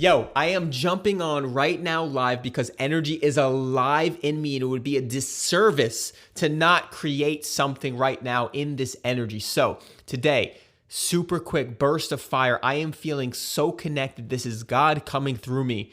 Yo, I am jumping on right now live because energy is alive in me and it would be a disservice to not create something right now in this energy. So today, super quick burst of fire. I am feeling so connected. This is God coming through me.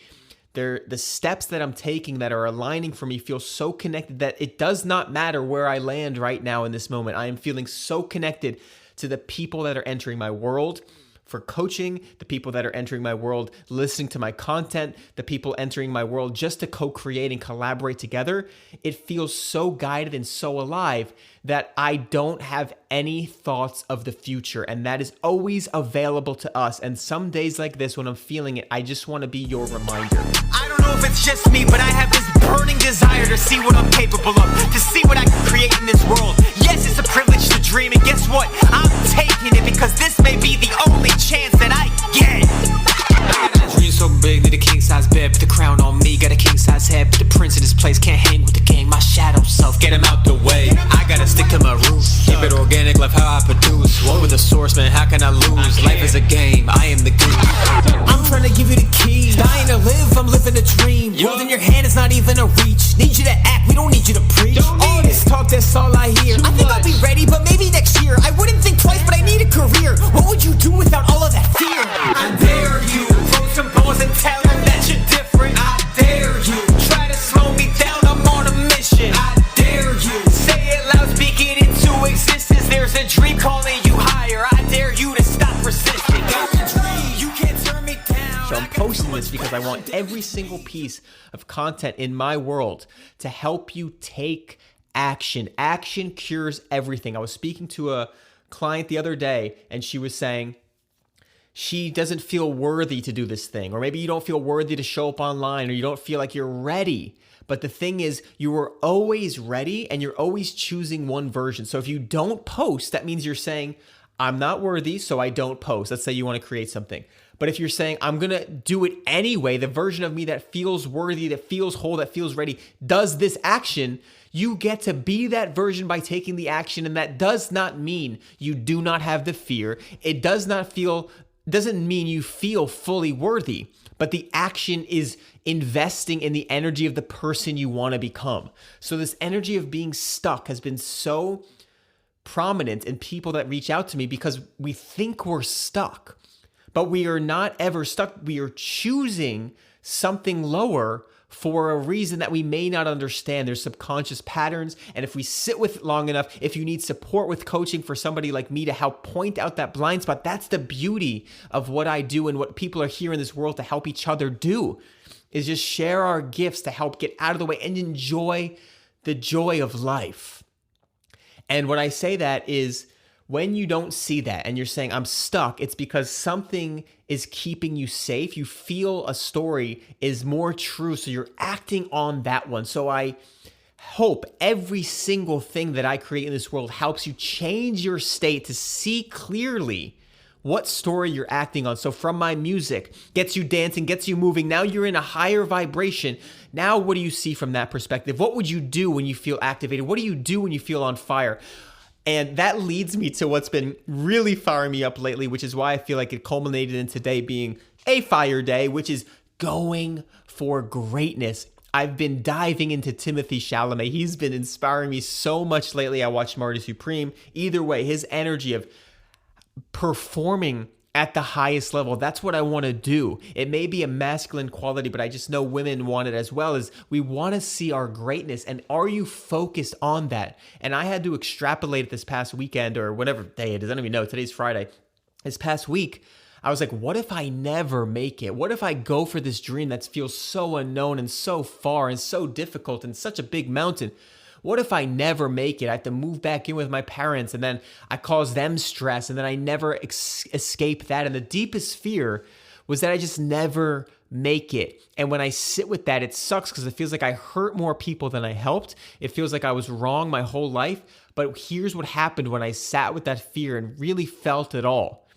The steps that I'm taking that are aligning for me feel so connected that it does not matter where I land right now in this moment. I am feeling so connected to the people that are entering my world for coaching, the people that are entering my world, listening to my content, the people entering my world just to co-create and collaborate together. It feels so guided and so alive that I don't have any thoughts of the future. And that is always available to us. And some days like this, when I'm feeling it, I just want to be your reminder. I don't know if it's just me, but I have this burning desire to see what I'm capable of, to see what I can create in this world. Yes, it's a privilege to dream, and guess what? I'm taking it because this may be the only chance that I get. I got a dream so big, need a king-size bed, put the crown on me, got a king-size head, put the prince in his place, can't hang with the gang, my shadow self, get him out the way. I gotta stick to my roots, keep it organic, love how I produce. One with the source, man, how can I lose? Life is a game, I am the goose. I'm trying to give you the keys, dying to live, I'm living a dream. Holding your hand is not even a reach, need you to act, we don't need you to preach. All this talk, that's all I hear. I think I'll be ready, but maybe next year. I wouldn't think twice, but I need a career. What would you do without all of that fear? I dare you, throw some balls and tell them that you're different. I dare you, try to slow me down, I'm on a mission. I dare you, say it loud, speak it into existence. There's a dream calling you higher. I dare you to stop resisting. Got a dream, you can't turn me down. So I'm posting this because I want every single piece of content in my world to help you take action. Action cures everything. I was speaking to a client the other day and she was saying she doesn't feel worthy to do this thing, or maybe you don't feel worthy to show up online, or you don't feel like you're ready. But the thing is, you are always ready and you're always choosing one version. So if you don't post, that means you're saying, I'm not worthy, so I don't post. Let's say you want to create something. But if you're saying, I'm going to do it anyway, the version of me that feels worthy, that feels whole, that feels ready, does this action, you get to be that version by taking the action. And that does not mean you do not have the fear. It doesn't mean you feel fully worthy, but the action is investing in the energy of the person you want to become. So this energy of being stuck has been so prominent in people that reach out to me because we think we're stuck, but we are not ever stuck. We are choosing something lower for a reason that we may not understand. There's subconscious patterns. And if we sit with it long enough, if you need support with coaching for somebody like me to help point out that blind spot, that's the beauty of what I do and what people are here in this world to help each other do, is just share our gifts to help get out of the way and enjoy the joy of life. And when I say that is, when you don't see that and you're saying, I'm stuck, it's because something is keeping you safe. You feel a story is more true, so you're acting on that one. So I hope every single thing that I create in this world helps you change your state to see clearly what story you're acting on. So from my music, gets you dancing, gets you moving. Now you're in a higher vibration. Now what do you see from that perspective? What would you do when you feel activated? What do you do when you feel on fire? And that leads me to what's been really firing me up lately, which is why I feel like it culminated in today being a fire day, which is going for greatness. I've been diving into Timothée Chalamet. He's been inspiring me so much lately. I watched Marty Supreme. Either way, his energy of performing at the highest level, that's what I want to do. It may be a masculine quality, but I just know women want it as well. As we want to see our greatness. And are you focused on that? And I had to extrapolate it this past weekend, or whatever day it is. I don't even know. Today's Friday. This past week, I was like, what if I never make it? What if I go for this dream that feels so unknown and so far and so difficult and such a big mountain? What if I never make it? I have to move back in with my parents, and then I cause them stress, and then I never escape that. And the deepest fear was that I just never make it. And when I sit with that, it sucks because it feels like I hurt more people than I helped. It feels like I was wrong my whole life. But here's what happened when I sat with that fear and really felt it all.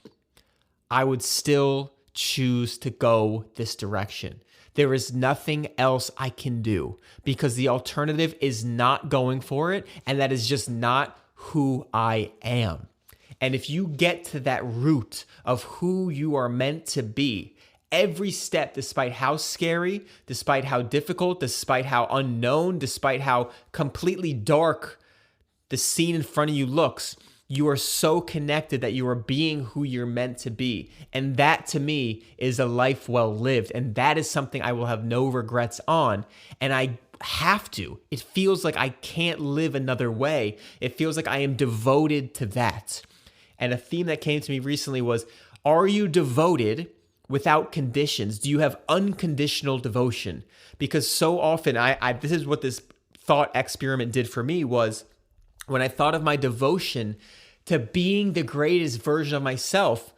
I would still choose to go this direction. There is nothing else I can do because the alternative is not going for it, and that is just not who I am. And if you get to that root of who you are meant to be, every step, despite how scary, despite how difficult, despite how unknown, despite how completely dark the scene in front of you looks, you are so connected that you are being who you're meant to be. And that to me is a life well lived. And that is something I will have no regrets on. And I have to. It feels like I can't live another way. It feels like I am devoted to that. And a theme that came to me recently was, are you devoted without conditions? Do you have unconditional devotion? Because so often, this is what this thought experiment did for me, was when I thought of my devotion to being the greatest version of myself,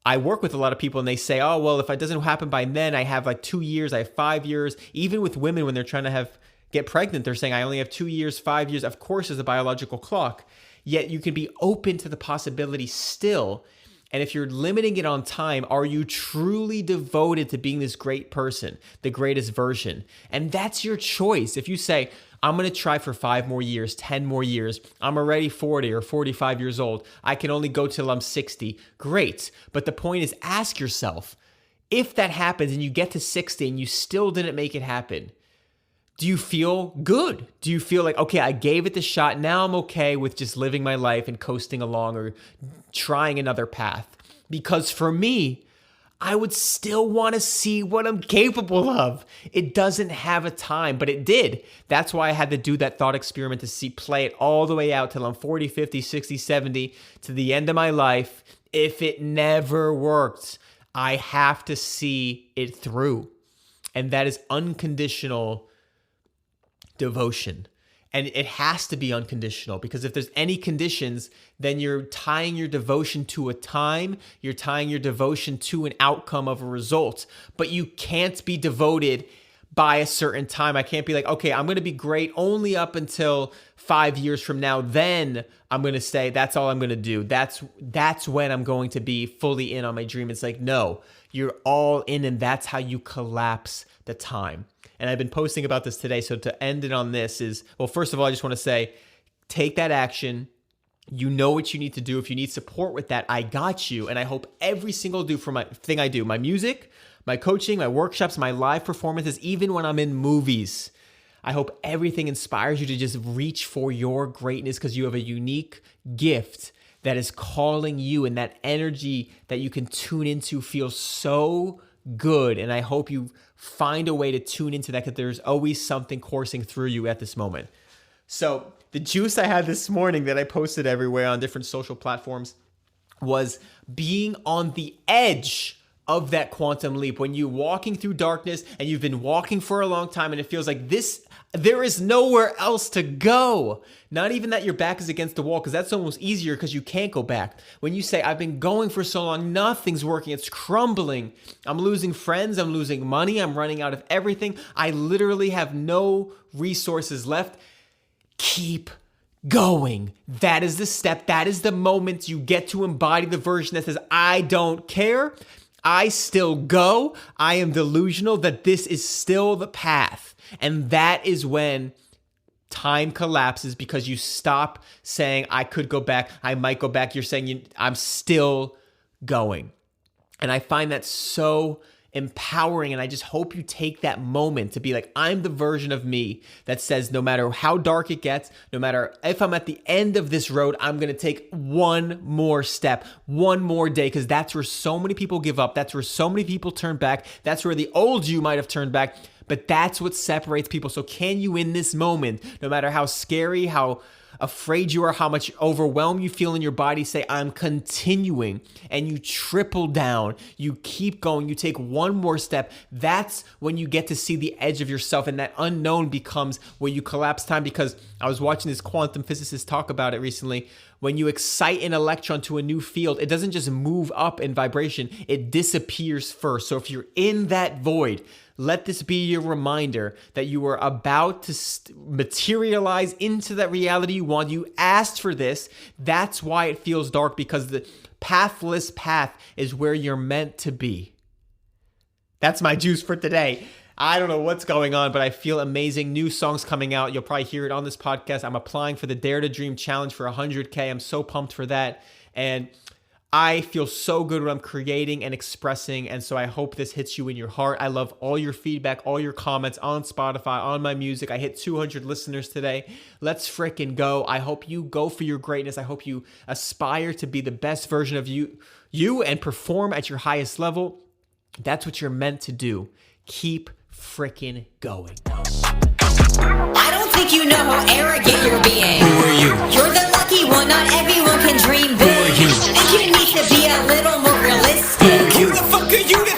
I work with a lot of people and they say, oh, well, if it doesn't happen by then, I have like 2 years, I have 5 years. Even with women, when they're trying to get pregnant, they're saying, I only have 2 years, 5 years. Of course, there's a biological clock. Yet you can be open to the possibility still. And if you're limiting it on time, are you truly devoted to being this great person, the greatest version? And that's your choice. If you say, I'm going to try for 5 more years, 10 more years. I'm already 40 or 45 years old. I can only go till I'm 60. Great. But the point is, ask yourself, if that happens and you get to 60 and you still didn't make it happen, do you feel good? Do you feel like, okay, I gave it the shot. Now I'm okay with just living my life and coasting along or trying another path? Because for me, I would still want to see what I'm capable of. It doesn't have a time, but it did. That's why I had to do that thought experiment to play it all the way out till I'm 40, 50, 60, 70, to the end of my life. If it never worked, I have to see it through. And that is unconditional devotion. And it has to be unconditional, because if there's any conditions, then you're tying your devotion to a time, you're tying your devotion to an outcome of a result. But you can't be devoted by a certain time. I can't be like, okay, I'm going to be great only up until 5 years from now. Then I'm going to say, that's all I'm going to do. That's when I'm going to be fully in on my dream. It's like, no, you're all in, and that's how you collapse the time. And I've been posting about this today. So to end it on this is, well, first of all, I just want to say, take that action. You know what you need to do. If you need support with that, I got you. And I hope every single thing I do, my music, my coaching, my workshops, my live performances, even when I'm in movies, I hope everything inspires you to just reach for your greatness, because you have a unique gift that is calling you, and that energy that you can tune into feels so good. And I hope you find a way to tune into that, because there's always something coursing through you at this moment. So the juice I had this morning that I posted everywhere on different social platforms was being on the edge of that quantum leap. When you're walking through darkness and you've been walking for a long time and it feels like there is nowhere else to go. Not even that your back is against the wall, because that's almost easier because you can't go back. When you say, I've been going for so long, nothing's working, it's crumbling. I'm losing friends, I'm losing money, I'm running out of everything. I literally have no resources left. Keep going. That is the step. That is the moment you get to embody the version that says, I don't care. I still go. I am delusional that this is still the path. And that is when time collapses, because you stop saying, I could go back, I might go back. You're saying, I'm still going. And I find that so empowering. And I just hope you take that moment to be like, I'm the version of me that says, no matter how dark it gets, no matter if I'm at the end of this road, I'm going to take one more step, one more day, because that's where so many people give up. That's where so many people turn back. That's where the old you might have turned back. But that's what separates people. So can you, in this moment, no matter how scary, how afraid you are, how much overwhelmed you feel in your body, say, I'm continuing, and you triple down, you keep going, you take one more step. That's when you get to see the edge of yourself, and that unknown becomes where you collapse time. Because I was watching this quantum physicist talk about it recently. When you excite an electron to a new field, it doesn't just move up in vibration, it disappears first. So if you're in that void, let this be your reminder that you are about to materialize into that reality you want. You asked for this. That's why it feels dark, because the pathless path is where you're meant to be. That's my juice for today. I don't know what's going on, but I feel amazing. New songs coming out. You'll probably hear it on this podcast. I'm applying for the Dare to Dream Challenge for 100K. I'm so pumped for that. And I feel so good when I'm creating and expressing, and so I hope this hits you in your heart. I love all your feedback, all your comments on Spotify, on my music. I hit 200 listeners today. Let's frickin' go. I hope you go for your greatness. I hope you aspire to be the best version of you and perform at your highest level. That's what you're meant to do. Keep frickin' going. I don't think you know how arrogant you're being. Who are you? You're the lucky one, not everyone can dream big. Who are you? Think you need to be a little more realistic. Who the fuck are you to